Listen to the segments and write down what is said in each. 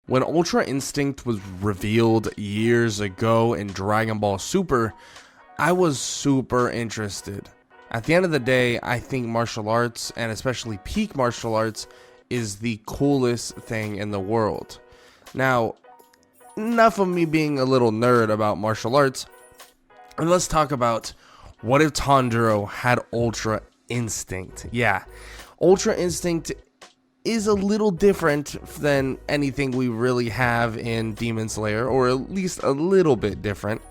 When Ultra Instinct was revealed years ago in Dragon Ball Super, I was super interested. At the end of the day, I think martial arts, and especially peak martial arts, is the coolest thing in the world. Now, enough of me being a little nerd about martial arts, and let's talk about what if Tanjiro had Ultra Instinct. Yeah, Ultra Instinct is a little different than anything we really have in Demon Slayer, or at least a little bit different.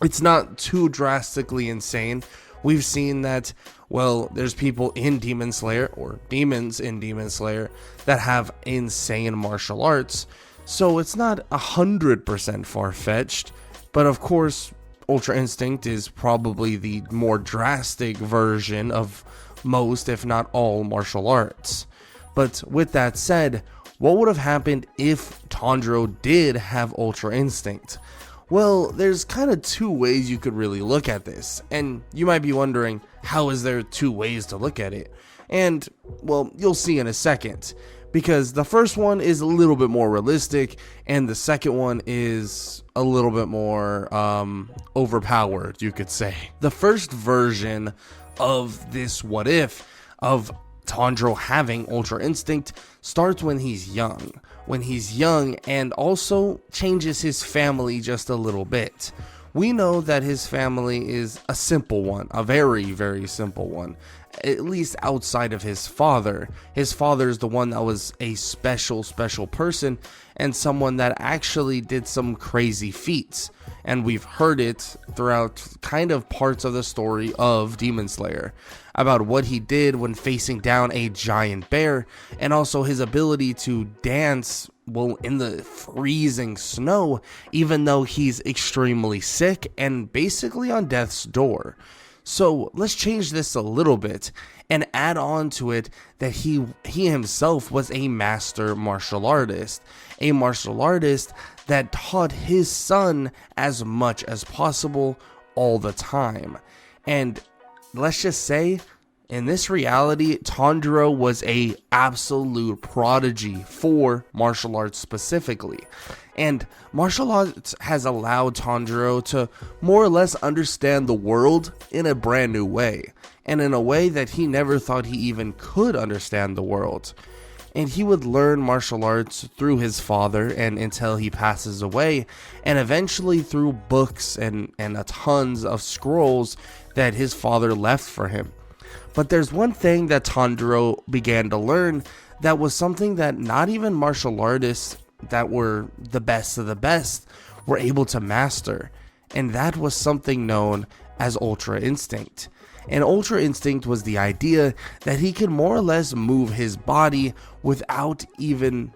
It's not too drastically insane. We've seen that, well, there's people in Demon Slayer, or demons in Demon Slayer, that have insane martial arts, so it's not 100% far-fetched, but of course, Ultra Instinct is probably the more drastic version of most, if not all, martial arts. But with that said, what would have happened if Tanjiro did have Ultra Instinct? Well, there's kind of two ways you could really look at this, and you might be wondering, how is there two ways to look at it? And, well, you'll see in a second, because the first one is a little bit more realistic, and the second one is a little bit more overpowered, you could say. The first version of this what if of Tanjiro having Ultra Instinct starts when he's young. And also changes his family just a little bit. We know that his family is a simple one, a very, very simple one, at least outside of his father. His father is the one that was a special person, and someone that actually did some crazy feats. And we've heard it throughout kind of parts of the story of Demon Slayer about what he did when facing down a giant bear, and also his ability to dance, well, in the freezing snow, even though he's extremely sick and basically on death's door. So let's change this a little bit and add on to it that he himself was a master martial artist. A martial artist that taught his son as much as possible all the time. And let's just say, in this reality, Tanjiro was a absolute prodigy for martial arts specifically. And martial arts has allowed Tanjiro to more or less understand the world in a brand new way, and in a way that he never thought he even could understand the world. And he would learn martial arts through his father and until he passes away, and eventually through books and tons of scrolls that his father left for him. But there's one thing that Tanjiro began to learn that was something that not even martial artists that were the best of the best were able to master, and that was something known as Ultra Instinct. And Ultra Instinct was the idea that he could more or less move his body without even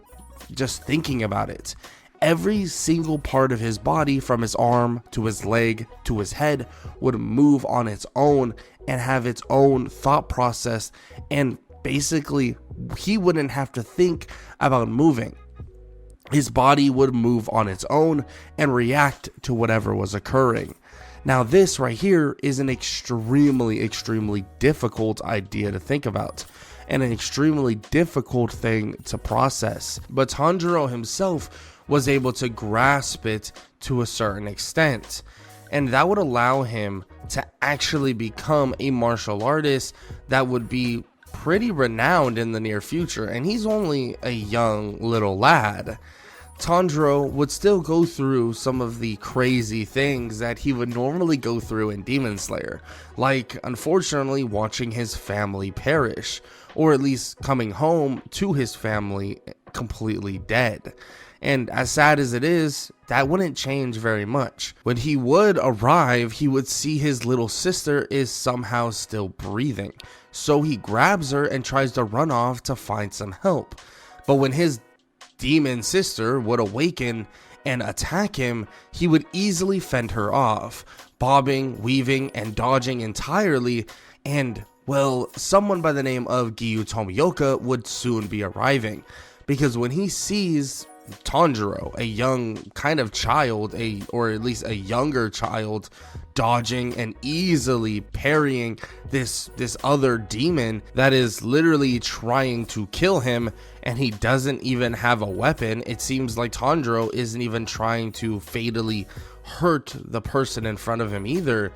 just thinking about it. Every single part of his body, from his arm to his leg to his head, would move on its own and have its own thought process, and basically he wouldn't have to think about moving. His body would move on its own and react to whatever was occurring. Now this right here is an extremely difficult idea to think about, and an extremely difficult thing to process. But Tanjiro himself was able to grasp it to a certain extent, and that would allow him to actually become a martial artist that would be pretty renowned in the near future. And he's only a young little lad. Tanjiro would still go through some of the crazy things that he would normally go through in Demon Slayer, like unfortunately watching his family perish, or at least coming home to his family completely dead. And as sad as it is, that wouldn't change very much. When he would arrive, he would see his little sister is somehow still breathing. So he grabs her and tries to run off to find some help. But when his demon sister would awaken and attack him, he would easily fend her off, bobbing, weaving, and dodging entirely. And, well, someone by the name of Giyu Tomioka would soon be arriving, because when he sees Tanjiro, a young kind of child, or at least a younger child, dodging and easily parrying this other demon that is literally trying to kill him, and he doesn't even have a weapon. It seems like Tanjiro isn't even trying to fatally hurt the person in front of him either.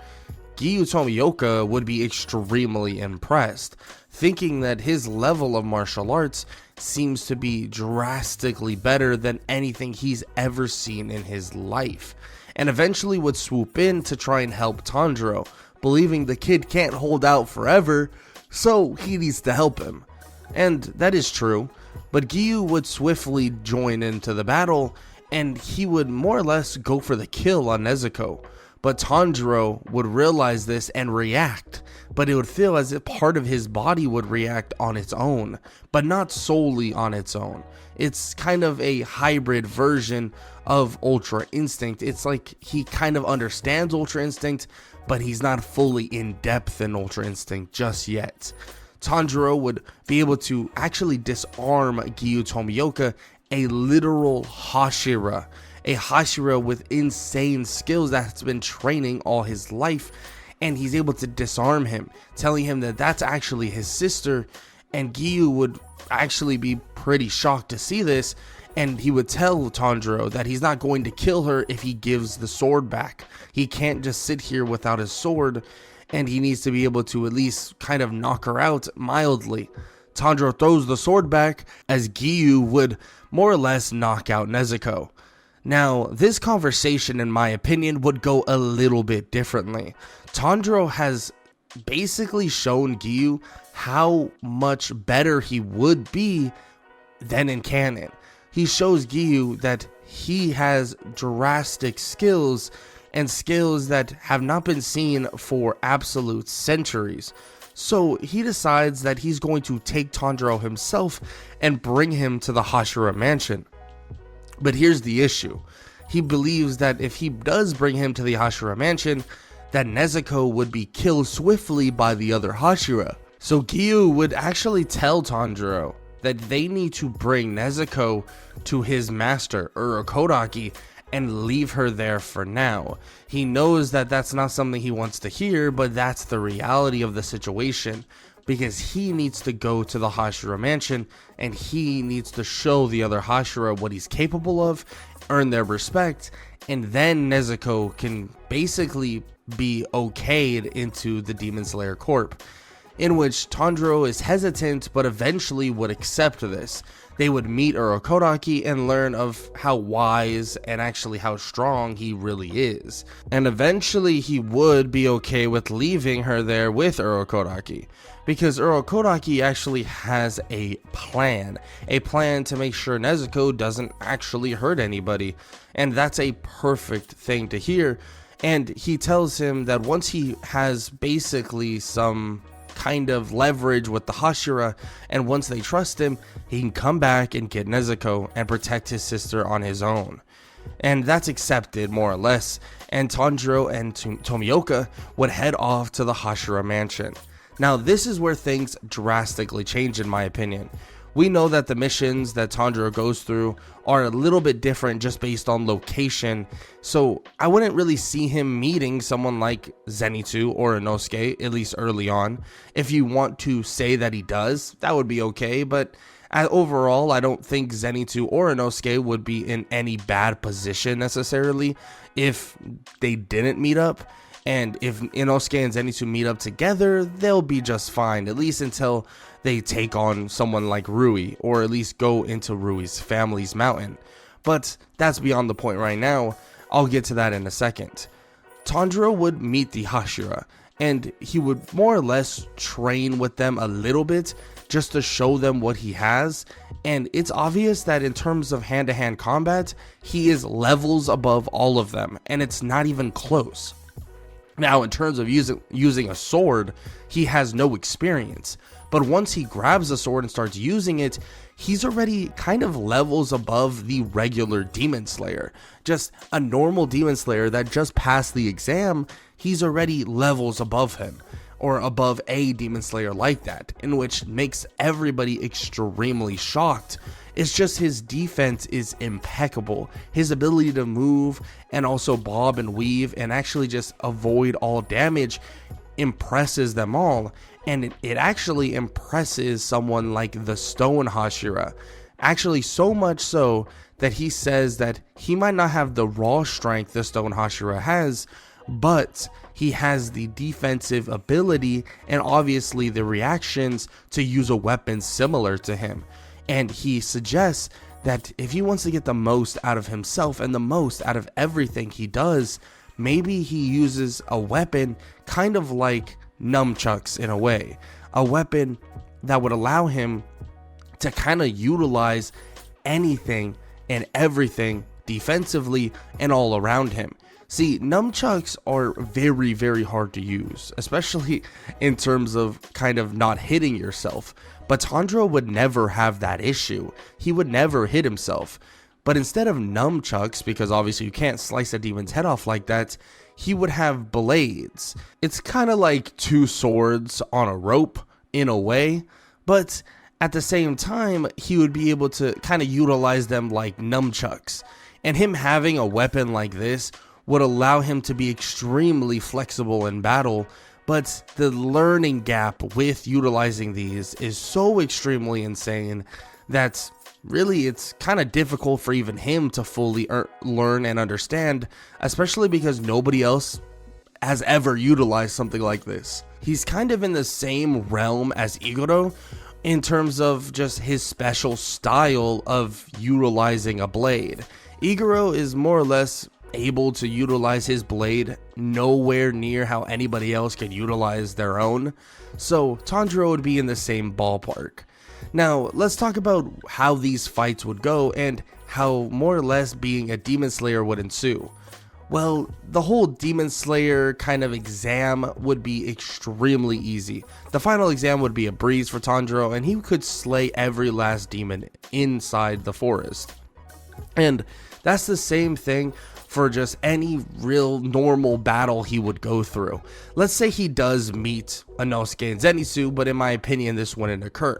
Giyu Tomioka would be extremely impressed, thinking that his level of martial arts seems to be drastically better than anything he's ever seen in his life, and eventually would swoop in to try and help Tanjiro, believing the kid can't hold out forever, so he needs to help him. And that is true, but Giyu would swiftly join into the battle, and he would more or less go for the kill on Nezuko. But Tanjiro would realize this and react, but it would feel as if part of his body would react on its own, but not solely on its own. It's kind of a hybrid version of Ultra Instinct. It's like he kind of understands Ultra Instinct, but he's not fully in depth in Ultra Instinct just yet. Tanjiro would be able to actually disarm Giyu Tomioka, a literal Hashira. A Hashira with insane skills that's been training all his life, and he's able to disarm him, telling him that that's actually his sister. And Giyu would actually be pretty shocked to see this, and he would tell Tanjiro that he's not going to kill her if he gives the sword back. He can't just sit here without his sword, and he needs to be able to at least kind of knock her out mildly. Tanjiro throws the sword back as Giyu would more or less knock out Nezuko. Now, this conversation, in my opinion, would go a little bit differently. Tanjiro has basically shown Giyu how much better he would be than in canon. He shows Giyu that he has drastic skills, and skills that have not been seen for absolute centuries. So he decides that he's going to take Tanjiro himself and bring him to the Hashira mansion. But here's the issue. He believes that if he does bring him to the Hashira mansion, that Nezuko would be killed swiftly by the other Hashira. So Giyu would actually tell Tanjiro that they need to bring Nezuko to his master, Urokodaki, and leave her there for now. He knows that that's not something he wants to hear, but that's the reality of the situation, because he needs to go to the Hashira mansion, and he needs to show the other Hashira what he's capable of, earn their respect, and then Nezuko can basically be okayed into the Demon Slayer Corp, in which Tanjiro is hesitant but eventually would accept this. They would meet Urokodaki and learn of how wise and actually how strong he really is. And eventually he would be okay with leaving her there with Urokodaki, because Urokodaki actually has a plan to make sure Nezuko doesn't actually hurt anybody. And that's a perfect thing to hear. And he tells him that once he has basically some kind of leverage with the Hashira, and once they trust him, he can come back and get Nezuko and protect his sister on his own. And that's accepted more or less, and Tanjiro and Tomioka would head off to the Hashira mansion. Now this is where things drastically change, in my opinion. We know that the missions that Tanjiro goes through are a little bit different just based on location, so I wouldn't really see him meeting someone like Zenitsu or Inosuke, at least early on. If you want to say that he does, that would be okay, but overall, I don't think Zenitsu or Inosuke would be in any bad position necessarily if they didn't meet up. And if Inosuke and Zenitsu meet up together, they'll be just fine, at least until they take on someone like Rui, or at least go into Rui's family's mountain. But that's beyond the point right now. I'll get to that in a second. Tanjiro would meet the Hashira, and he would more or less train with them a little bit, just to show them what he has. And it's obvious that in terms of hand-to-hand combat, he is levels above all of them, and it's not even close. Now, in terms of using a sword, he has no experience, but once he grabs a sword and starts using it, he's already kind of levels above the regular Demon Slayer. Just a normal Demon Slayer that just passed the exam, he's already levels above him. or above a Demon Slayer like that, in which makes everybody extremely shocked. It's just his defense is impeccable. His ability to move and also bob and weave and actually just avoid all damage impresses them all. And it actually impresses someone like the Stone Hashira. Actually, so much so that he says that he might not have the raw strength the Stone Hashira has, but he has the defensive ability and obviously the reactions to use a weapon similar to him. And he suggests that if he wants to get the most out of himself and the most out of everything he does, maybe he uses a weapon kind of like nunchucks in a way. A weapon that would allow him to kind of utilize anything and everything defensively and all around him. See, nunchucks are very, very hard to use, especially in terms of kind of not hitting yourself. But Tanjiro would never have that issue. He would never hit himself. But instead of nunchucks, because obviously you can't slice a demon's head off like that, he would have blades. It's kind of like two swords on a rope in a way, but at the same time, he would be able to kind of utilize them like nunchucks. And him having a weapon like this would allow him to be extremely flexible in battle, but the learning gap with utilizing these is so extremely insane that really it's kind of difficult for even him to fully learn and understand, especially because nobody else has ever utilized something like this. He's kind of in the same realm as Igoro in terms of just his special style of utilizing a blade. Igoro is more or less able to utilize his blade nowhere near how anybody else can utilize their own, so Tanjiro would be in the same ballpark. Now let's talk about how these fights would go and how more or less being a Demon Slayer would ensue. Well, the whole Demon Slayer kind of exam would be extremely easy. The final exam would be a breeze for Tanjiro, and he could slay every last demon inside the forest. And that's the same thing for just any real normal battle he would go through. Let's say he does meet Inosuke and Zenitsu, but in my opinion this wouldn't occur.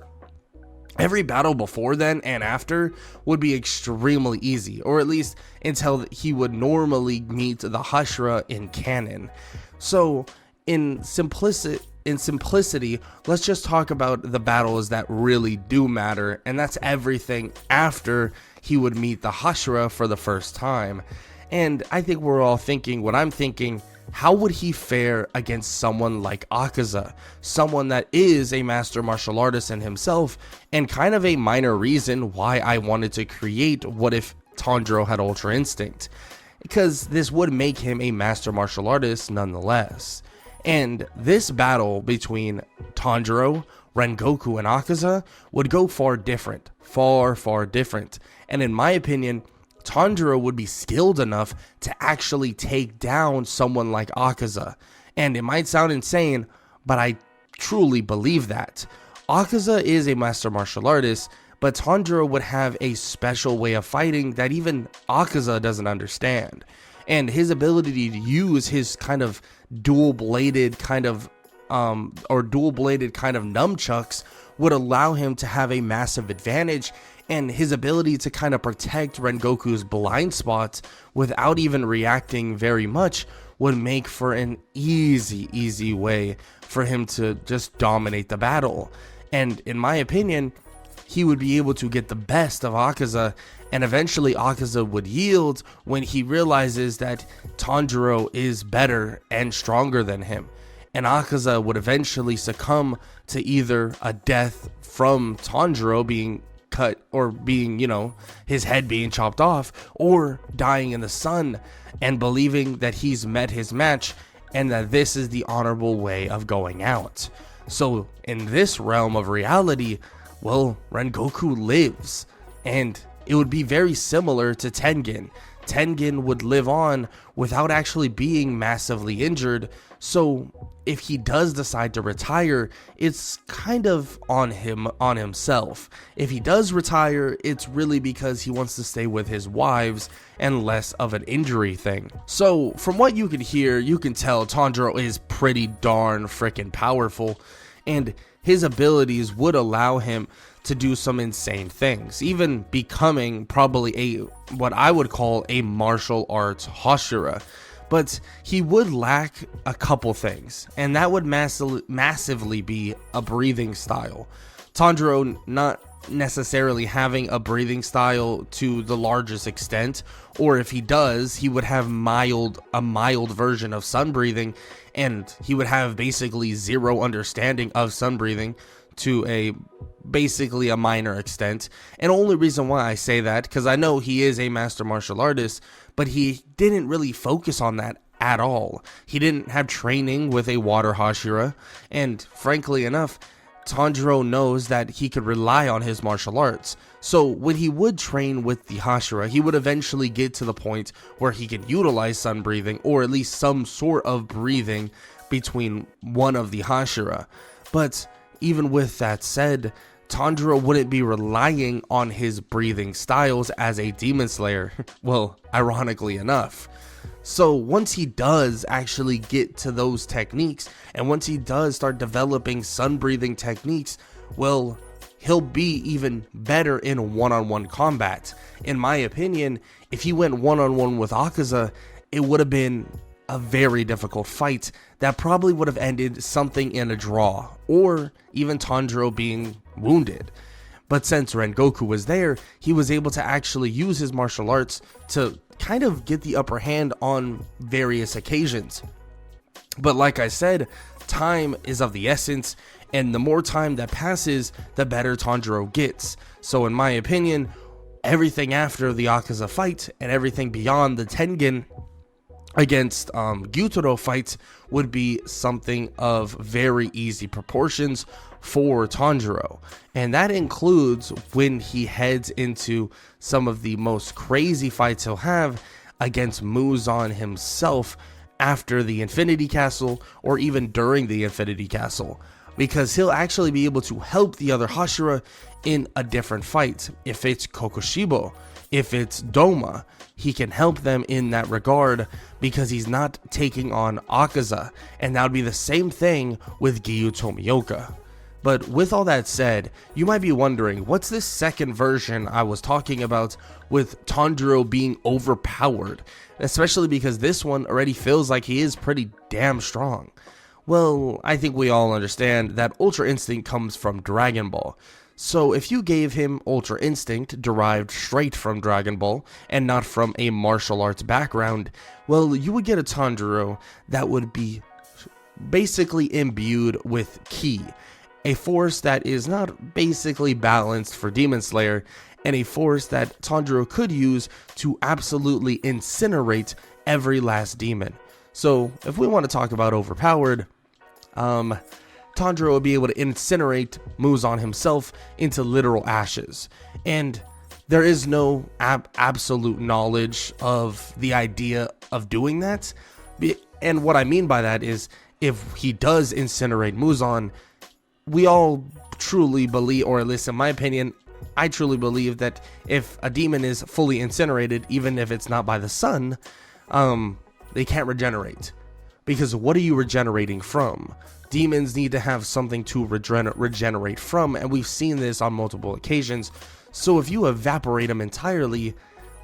Every battle before then and after would be extremely easy, or at least until he would normally meet the Hashira in canon. So in simplicity, let's just talk about the battles that really do matter, and that's everything after he would meet the Hashira for the first time. And I think we're all thinking what I'm thinking: how would he fare against someone like Akaza, someone that is a master martial artist in himself, and kind of a minor reason why I wanted to create What If Tanjiro Had Ultra Instinct, because this would make him a master martial artist nonetheless. And this battle between Tanjiro, Rengoku, and Akaza would go far different, far different. And in my opinion, Tanjiro would be skilled enough to actually take down someone like Akaza. And it might sound insane, but I truly believe that. Akaza is a master martial artist, but Tanjiro would have a special way of fighting that even Akaza doesn't understand. And his ability to use his kind of dual-bladed kind of nunchucks would allow him to have a massive advantage, and his ability to kind of protect Rengoku's blind spots without even reacting very much would make for an easy way for him to just dominate the battle. And in my opinion, he would be able to get the best of Akaza, and eventually Akaza would yield when he realizes that Tanjiro is better and stronger than him. And Akaza would eventually succumb to either a death from Tanjiro being cut, or being, his head being chopped off, or dying in the sun and believing that he's met his match and that this is the honorable way of going out. So in this realm of reality, well, Rengoku lives, and it would be very similar to Tengen. Tengen would live on without actually being massively injured. So if he does decide to retire, it's kind of on himself. If he does retire, it's really because he wants to stay with his wives and less of an injury thing. So from what you can hear, you can tell Tanjiro is pretty darn freaking powerful, and his abilities would allow him to do some insane things, even becoming probably what I would call a martial arts Hashira. But he would lack a couple things, and that would massively be a breathing style. Tanjiro not necessarily having a breathing style to the largest extent, or if he does, he would have a mild version of sun breathing, and he would have basically zero understanding of sun breathing to basically a minor extent. And the only reason why I say that, because I know he is a master martial artist, but he didn't really focus on that at all. He didn't have training with a water Hashira, and frankly enough, Tanjiro knows that he could rely on his martial arts. So when he would train with the Hashira, he would eventually get to the point where he could utilize sun breathing, or at least some sort of breathing between one of the Hashira. But even with that said, Tanjiro wouldn't be relying on his breathing styles as a demon slayer. Well, ironically enough. So once he does actually get to those techniques, and once he does start developing sun breathing techniques, well, he'll be even better in one-on-one combat. In my opinion, if he went one-on-one with Akaza, it would have been a very difficult fight that probably would have ended something in a draw, or even Tanjiro being wounded. But since Rengoku was there, he was able to actually use his martial arts to kind of get the upper hand on various occasions. But like I said, time is of the essence, and the more time that passes, the better Tanjiro gets. So in my opinion, everything after the Akaza fight and everything beyond the Tengen against Gyutaro fights would be something of very easy proportions for Tanjiro, and that includes when he heads into some of the most crazy fights he'll have against Muzan himself after the Infinity Castle, or even during the Infinity Castle, because he'll actually be able to help the other Hashira in a different fight. If it's Kokushibo, if it's Doma, he can help them in that regard because he's not taking on Akaza, and that would be the same thing with Giyu Tomioka. But with all that said, you might be wondering, what's this second version I was talking about with Tanjiro being overpowered? Especially because this one already feels like he is pretty damn strong. Well, I think we all understand that Ultra Instinct comes from Dragon Ball. So if you gave him Ultra Instinct derived straight from Dragon Ball and not from a martial arts background, well, you would get a Tanjiro that would be basically imbued with Ki, a force that is not basically balanced for Demon Slayer, and a force that Tanjiro could use to absolutely incinerate every last demon. So if we want to talk about overpowered, Tanjiro would be able to incinerate Muzan himself into literal ashes. And there is no absolute knowledge of the idea of doing that. And what I mean by that is, if he does incinerate Muzan, we all truly believe, or at least in my opinion, I truly believe that if a demon is fully incinerated, even if it's not by the sun, they can't regenerate. Because what are you regenerating from? Demons need to have something to regenerate from, and we've seen this on multiple occasions. So if you evaporate them entirely,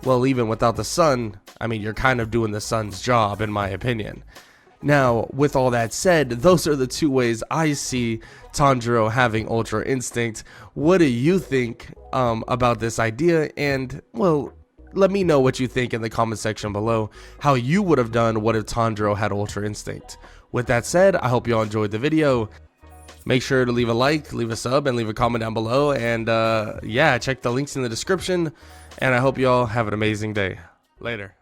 well, even without the sun, I mean, you're kind of doing the sun's job, in my opinion. Now, with all that said, those are the two ways I see Tanjiro having Ultra Instinct. What do you think about this idea? And, well, let me know what you think in the comment section below, how you would have done what if Tanjiro had Ultra Instinct. With that said, I hope you all enjoyed the video. Make sure to leave a like, leave a sub, and leave a comment down below. And yeah, check the links in the description. And I hope you all have an amazing day. Later.